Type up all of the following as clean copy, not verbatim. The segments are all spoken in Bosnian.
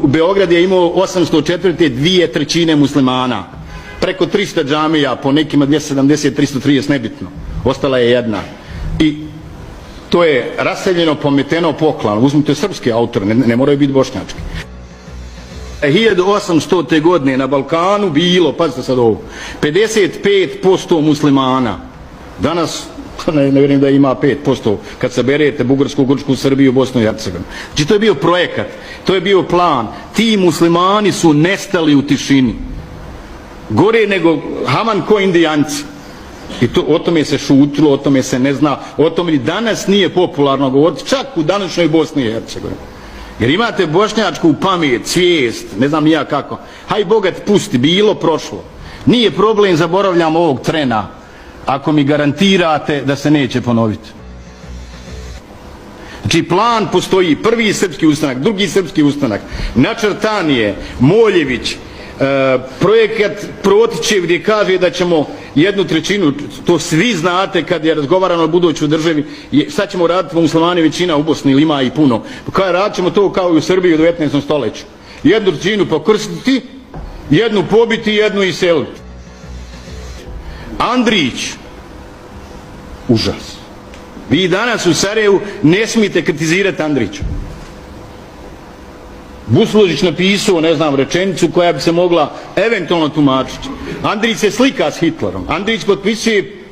Beograd je imao 804. 2/3 muslimana. Preko 300 džamija, po nekima 270, 330, nebitno. Ostala je jedna. I to je raseljeno, pometeno, poklano. Uzmite srpske autore, ne moraju biti bošnjački. 1800. godine na Balkanu bilo, pazite sad ovo, 55% muslimana. Danas, ne vjerujem da ima 5%, kad saberete Bugarsku, Grčku, Srbiju, Bosnu i Hercegovinu. Znači to je bio projekat, to je bio plan. Ti muslimani su nestali u tišini. Gore nego Haman ko Indijanci. I o tome se šutilo, o tome se ne zna, o tome i danas nije popularno govoriti, čak u današnjoj Bosni i Hercegovini. Jer imate bošnjačku pamet, svijest, ne znam ni ja kako. Haj Boga ti pusti, bilo, prošlo. Nije problem, zaboravljam ovog trena, ako mi garantirate da se neće ponoviti. Znači plan postoji, prvi srpski ustanak, drugi srpski ustanak, načrtan je Moljević, projekat Protićev gdje kaže da ćemo 1/3, to svi znate kad je razgovarano o budućoj državi, sad ćemo raditi po muslimani, većina u Bosni ili ima i puno, kada radit ćemo to kao i u Srbiji u 19. stoljeću, 1/3 pokrstiti, 1 pobiti, 1 iseliti. Andrić, užas. Vi danas u Sarajevu ne smijete kritizirati Andrića. Busložić napisao, ne znam, rečenicu koja bi se mogla eventualno tumačiti. Andrić se slika s Hitlerom. Andrić potpisuje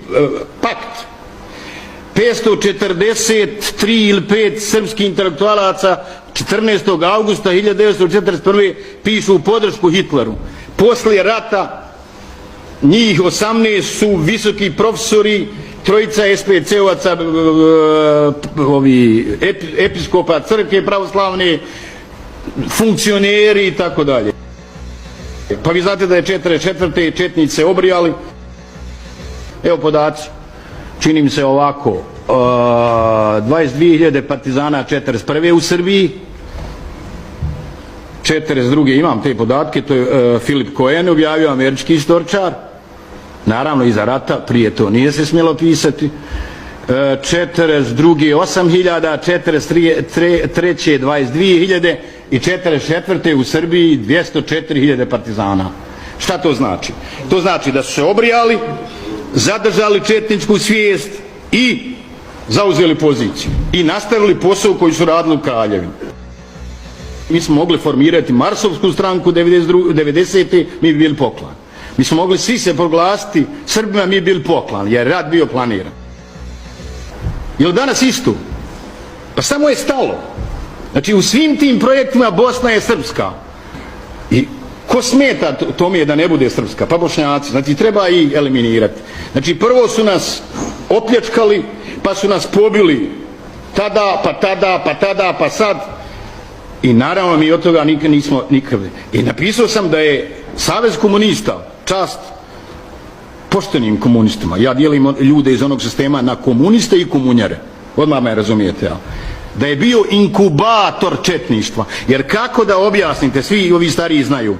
pakt. 543 ili 5 srpskih intelektualaca 14. augusta 1941. pišu u podršku Hitleru. Poslije rata njih 18 su visoki profesori, 3 SPC-ovaca, episkopa crkve pravoslavne, funkcioneri i tako dalje. Pa vi znate da je 44. četnice obrijali. Evo podaci. Čini mi se ovako. 22.000 partizana 41. u Srbiji. 42. imam te podatke. To je Filip Cohen objavio, američki istoričar. Naravno iza rata, prije to nije se smjelo pisati. 42. 8.000, 43. 22.000 i 44. u Srbiji 204.000 partizana. Šta to znači? To znači da su se obrijali, zadržali četničku svijest i zauzeli poziciju. I nastavili posao koji su radili u Kraljevini. Mi smo mogli formirati Marsovsku stranku 90. mi bi bili poklan. Mi smo mogli svi se proglasiti Srbima, mi bi bili poklan, jer je rat bio planiran. Je li danas isto? Pa samo je stalo. Znači u svim tim projektima Bosna je srpska. I ko smeta tome da ne bude srpska? Pa Bošnjaci. Znači treba ih eliminirati. Znači prvo su nas opljačkali, pa su nas pobili tada, pa sad. I naravno mi od toga nismo nikad. I napisao sam da je Savez komunista, čast poštenim komunistima, ja dijelim ljude iz onog sistema na komuniste i komunjare, odmah me razumijete, ja. Da je bio inkubator četništva, jer kako da objasnite, svi ovi stariji znaju,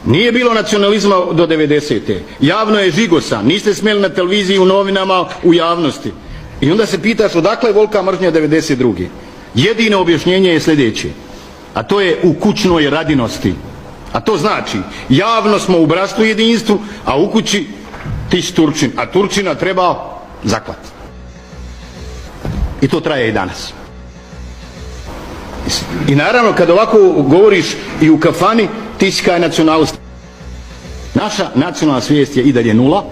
nije bilo nacionalizma do 90. Javno je žigosan, niste smjeli na televiziji, u novinama, u javnosti. I onda se pitaš odakle je volka mržnja 92. Jedino objašnjenje je sljedeće, a to je u kućnoj radinosti. A to znači, javno smo u bratstvu i jedinstvu, a u kući ti si Turčin, a Turčina treba zaklati. I to traje i danas. I naravno kad ovako govoriš i u kafani, ti si kao nacionalist. Naša nacionalna svijest je i dalje 0.